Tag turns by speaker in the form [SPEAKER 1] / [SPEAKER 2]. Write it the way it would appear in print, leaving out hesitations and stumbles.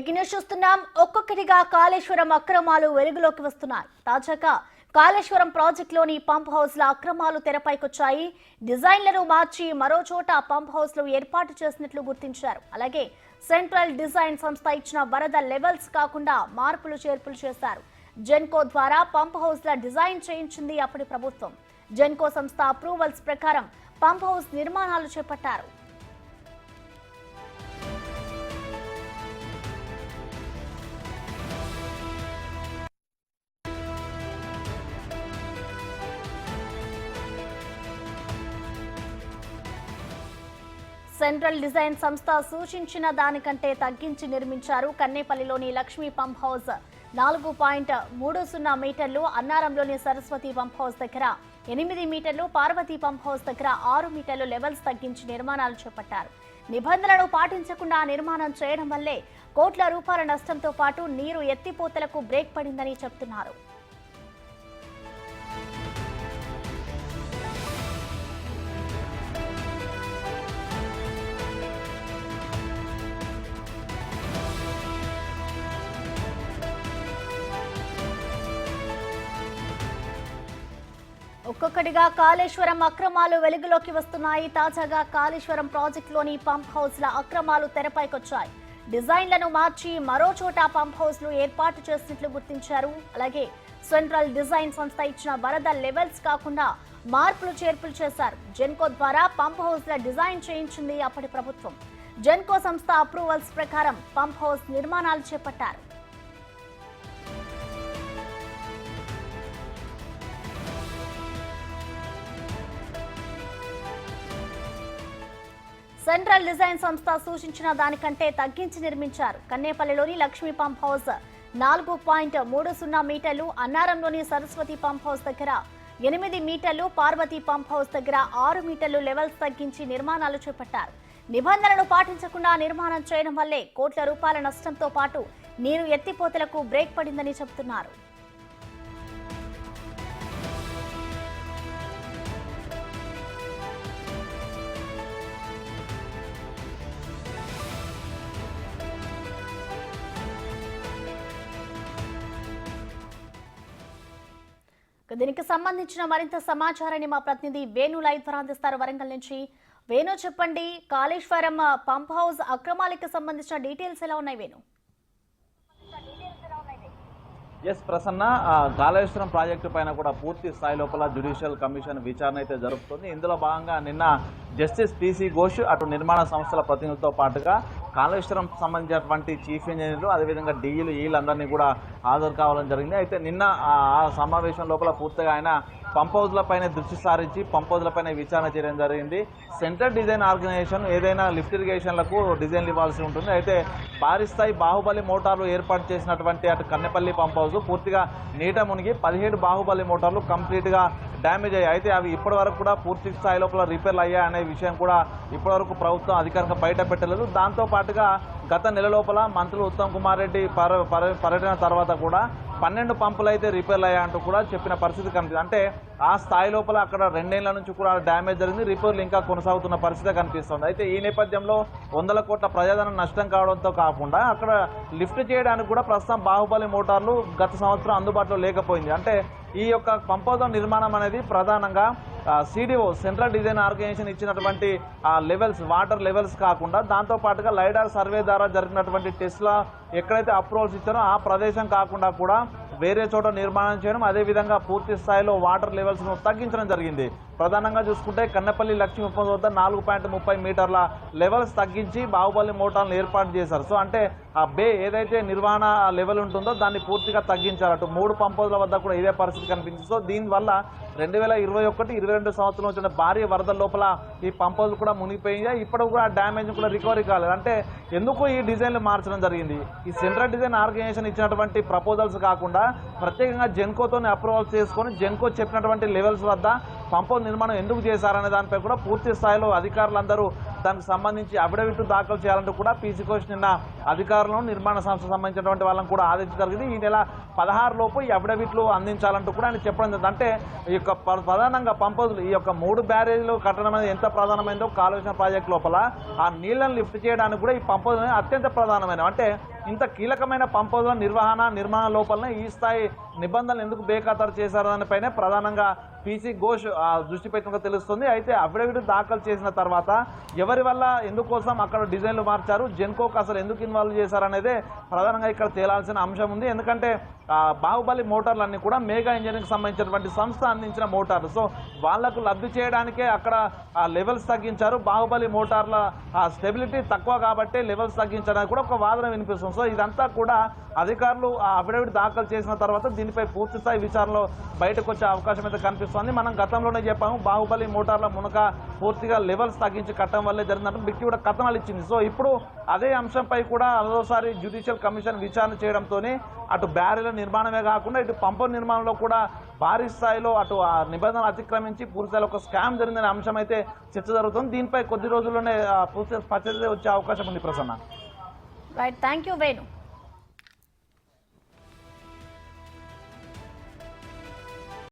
[SPEAKER 1] Breaking news చూస్తున్నాం. ఒక్కొక్కటిగా కాళేశ్వరం అక్రమాలు వెలుగులోకి వస్తున్నాయి. తాజాగా కాళేశ్వరం ప్రాజెక్టులోని పంప్ హౌస్ల అక్రమాలు తెరపైకొచ్చాయి. డిజైన్లను మార్చి మరో చోట పంప్ హౌస్లు ఏర్పాటు చేసినట్లు గుర్తించారు. అలాగే సెంట్రల్ డిజైన్ సంస్థ ఇచ్చిన వరద లెవెల్స్ కాకుండా మార్పులు చేర్పులు చేశారు. జెన్కో ద్వారా పంప్ హౌస్ల డిజైన్ చేయించింది అప్పటి ప్రభుత్వం. జెన్కో సంస్థ అప్రూవల్స్ ప్రకారం పంప్ హౌస్ నిర్మాణాలు చేపట్టారు. సెంట్రల్ డిజైన్ సంస్థ సూచించిన దానికంటే తగ్గించి నిర్మించారు. కన్నేపల్లిలోని లక్ష్మీ పంప్ హౌస్ 4.30 మీటర్లు, అన్నారంలోని సరస్వతి పంప్ హౌస్ దగ్గర 8 మీటర్లు, పార్వతీ పంప్ హౌస్ దగ్గర 6 మీటర్లు లెవెల్స్ తగ్గించి నిర్మాణాలు చేపట్టారు. నిబంధనలను పాటించకుండా నిర్మాణం చేయడం వల్లే కోట్ల రూపాయల నష్టంతో పాటు నీరు ఎత్తిపోతలకు బ్రేక్ పడిందని చెబుతున్నారు. ఒక్కొక్కటిగా కాళేశ్వరం అక్రమాలు వెలుగులోకి వస్తున్నాయి. తాజాగా కాళేశ్వరం ప్రాజెక్టులోని పంప్ హౌస్ల అక్రమాలు తెరపైకొచ్చాయి. డిజైన్లను మార్చి మరో చోట పంప్ హౌస్లు ఏర్పాటు చేసినట్లు గుర్తించారు. అలాగే సెంట్రల్ డిజైన్ సంస్థ ఇచ్చిన వరద లెవెల్స్ కాకుండా మార్పులు చేర్పులు చేశారు. జెన్కో ద్వారా పంప్ హౌస్ల డిజైన్ చేయించింది అప్పటి ప్రభుత్వం. జెన్కో సంస్థ అప్రూవల్స్ ప్రకారం పంప్ హౌస్ నిర్మాణాలు చేపట్టారు. సెంట్రల్ డిజైన్ సంస్థ సూచించిన దానికంటే తగ్గించి నిర్మించారు. కన్నేపల్లిలోని లక్ష్మీ పంప్ హౌస్ 4.30 మీటర్లు, అన్నారంలోని సరస్వతి పంప్ హౌస్ దగ్గర 8 మీటర్లు, పార్వతీ పంప్ హౌస్ దగ్గర 6 మీటర్లు లెవెల్స్ తగ్గించి నిర్మాణాలు చేపట్టారు. నిబంధనలను పాటించకుండా నిర్మాణం చేయడం వల్లే కోట్ల రూపాయల నష్టంతో పాటు నీరు ఎత్తిపోతలకు బ్రేక్ పడిందని చెబుతున్నారు. దీనికి సంబంధించిన మరింత సమాచారాన్ని మా ప్రతినిధి వేణు లైవ్ ద్వారా అందిస్తారు వరంగల్ నుంచి. వేణు, చెప్పండి, కాళేశ్వరం పంప్ హౌస్ అక్రమాలకు సంబంధించిన డీటెయిల్స్ ఎలా ఉన్నాయి వేణు?
[SPEAKER 2] ఎస్ ప్రసన్న, కాళేశ్వరం ప్రాజెక్టు పైన కూడా పూర్తి స్థాయి లోపల జ్యుడిషియల్ కమిషన్ విచారణ అయితే జరుపుతుంది. ఇందులో భాగంగా నిన్న జస్టిస్ పిసి ఘోష్ అటు నిర్మాణ సంస్థల ప్రతినిధులతో పాటుగా కాళేశ్వరం సంబంధించినటువంటి చీఫ్ ఇంజనీర్లు, అదేవిధంగా డీఈలు, వీళ్ళందరినీ కూడా హాజరు కావాలని జరిగింది. అయితే నిన్న ఆ సమావేశం లోపల పూర్తిగా ఆయన పంప్ హౌస్లపైన దృష్టి సారించి పంప్ హౌస్లపైన విచారణ చేయడం జరిగింది. సెంట్రల్ డిజైన్ ఆర్గనైజేషన్ ఏదైనా లిఫ్ట్ ఇరిగేషన్లకు డిజైన్లు ఇవ్వాల్సి ఉంటుంది. అయితే భారీ స్థాయి బాహుబలి మోటార్లు ఏర్పాటు చేసినటువంటి అటు కన్నెపల్లి పంప్ హౌస్ పూర్తిగా నీట మునిగి 17 బాహుబలి మోటార్లు కంప్లీట్గా డ్యామేజ్ అయ్యాయి. అయితే అవి ఇప్పటి వరకు కూడా పూర్తి స్థాయి లోపల రిపేర్లు అయ్యాయి అనే విషయం కూడా ఇప్పటివరకు ప్రభుత్వం అధికారికంగా బయట పెట్టలేదు. దాంతో పాటుగా గత నెల లోపల మంత్రులు ఉత్తమ్ కుమార్ రెడ్డి పర్యటన తర్వాత కూడా 12 పంపులు అయితే రిపేర్లు అయ్యాయంటూ కూడా చెప్పిన పరిస్థితి కనిపిస్తుంది. అంటే ఆ స్థాయి లోపల అక్కడ 2 ఏళ్ల నుంచి కూడా డ్యామేజ్ జరిగింది, రిపేర్లు ఇంకా కొనసాగుతున్న పరిస్థితి కనిపిస్తుంది. అయితే ఈ నేపథ్యంలో 100 కోట్ల ప్రజాధనం నష్టం కావడంతో కాకుండా అక్కడ లిఫ్ట్ చేయడానికి కూడా ప్రస్తుతం బాహుబలి మోటార్లు గత సంవత్సరం అందుబాటులో లేకపోయింది. అంటే ఈ యొక్క పంప్ హౌస్ నిర్మాణం అనేది ప్రధానంగా సిడిఓ సెంట్రల్ డిజైన్ ఆర్గనైజేషన్ ఇచ్చినటువంటి లెవెల్స్, వాటర్ లెవెల్స్ కాకుండా దాంతో పాటుగా లైడార్ సర్వే ద్వారా జరిగినటువంటి టెస్ట్ల ఎక్కడైతే అప్రూవల్స్ ఇచ్చారో ఆ ప్రదేశం కాకుండా కూడా వేరే చోట నిర్మాణం చేయడం, అదేవిధంగా పూర్తి స్థాయిలో వాటర్ లెవెల్స్ను తగ్గించడం జరిగింది. ప్రధానంగా చూసుకుంటే కన్నెపల్లి లక్ష్మీ పంప్ హౌస్ వద్ద 4.30 మీటర్ల లెవెల్స్ తగ్గించి బాహుబలి మోటార్లను ఏర్పాటు చేశారు. సో అంటే ఆ బే ఏదైతే నిర్వహణ లెవెల్ ఉంటుందో దాన్ని పూర్తిగా తగ్గించారు. అటు 3 పంప్ హౌస్ల వద్ద కూడా ఇదే పరిస్థితి కనిపించింది. సో దీనివల్ల 2021-22 సంవత్సరం వచ్చిన భారీ వరదల లోపల ఈ పంప్ హౌస్లు కూడా మునిగిపోయాయి. ఇప్పుడు కూడా డ్యామేజ్ కూడా రికవరీ కాలేదు. అంటే ఎందుకు ఈ డిజైన్లు మార్చడం జరిగింది? ఈ సెంట్రల్ డిజైన్ ఆర్గనైజేషన్ ఇచ్చినటువంటి ప్రపోజల్స్ కాకుండా ప్రత్యేకంగా జెన్కోతో అప్రూవల్స్ చేసుకొని జెన్కో చెప్పినటువంటి లెవెల్స్ వద్ద పంప్ హౌస్ నిర్మాణం ఎందుకు చేశారనే దానిపై కూడా పూర్తి స్థాయిలో అధికారులందరూ దానికి సంబంధించి అఫిడవిట్ దాఖలు చేయాలంటూ కూడా పీసీ ఘోష్ నిన్న అధికారులను నిర్మాణ సంస్థకు సంబంధించినటువంటి వాళ్ళని కూడా ఆదేశించడం జరిగింది. ఈ నెల 16 లోపు ఈ అఫిడవిట్లు అందించాలంటూ కూడా ఆయన చెప్పడం జరిగింది. అంటే ఈ యొక్క ప్రధానంగా పంప్ హౌస్లు ఈ యొక్క 3 బ్యారేజీలు కట్టడం అనేది ఎంత ప్రధానమైందో కాళేశ్వరం ప్రాజెక్టు లోపల ఆ నీళ్లను లిఫ్ట్ చేయడానికి కూడా ఈ పంప్ హౌస్ అనేది అత్యంత ప్రధానమైన, అంటే ఇంత కీలకమైన పంప్ హౌస్ల నిర్మాణ లోపలనే ఈ స్థాయి నిబంధనలు ఎందుకు బేఖాతరు చేశారు దానిపైనే ప్రధానంగా పీసీ ఘోష్ దృష్టి పెట్టినట్టు తెలుస్తుంది. అయితే అఫిడవిట్ దాఖలు చేసిన తర్వాత ఎవరి వల్ల ఎందుకోసం అక్కడ డిజైన్లు మార్చారు, జెన్కోకు అసలు ఎందుకు ఇన్వాల్వ్ చేశారనేదే ప్రధానంగా ఇక్కడ తేలాల్సిన అంశం ఉంది. ఎందుకంటే బాహుబలి మోటార్లన్నీ కూడా మేఘా ఇంజనీరింగ్ సంబంధించినటువంటి సంస్థ అందించిన మోటార్లు. సో వాళ్లకు లబ్ధి చేయడానికే అక్కడ లెవెల్స్ తగ్గించారు. బాహుబలి మోటార్ల స్టెబిలిటీ తక్కువ కాబట్టి లెవెల్స్ తగ్గించడానికి కూడా ఒక వాదన వినిపిస్తుంది. సో ఇదంతా కూడా అధికారులు ఆ అఫిడవిట్ దాఖలు చేసిన తర్వాత దీనిపై పూర్తిస్థాయి విచారణలో బయటకు వచ్చే అవకాశం అయితే కనిపిస్తుంది. మనం గతంలోనే చెప్పాము, బాహుబలి మోటార్ల మునక పూర్తిగా లెవెల్స్ తగ్గించి కట్టడం వల్లే జరిగిందంటే బిక్కి కూడా కథనాలు ఇచ్చింది. సో ఇప్పుడు అదే అంశంపై కూడా అదోసారి జ్యుడిషియల్ కమిషన్ విచారణ చేయడంతోనే అటు బ్యారేల నిర్మాణమే కాకుండా ఇటు పంపు నిర్మాణంలో కూడా భారీ స్థాయిలో అటు ఆ నిబంధనలు అతిక్రమించి పూర్తిస్థాయిలో ఒక స్కామ్ జరిగిందనే అంశం అయితే చర్చ జరుగుతుంది. దీనిపై కొద్ది రోజుల్లోనే పూర్తి స్పష్టత వచ్చే అవకాశం ఉంది. Prasanna.
[SPEAKER 1] Right, thank you Venu.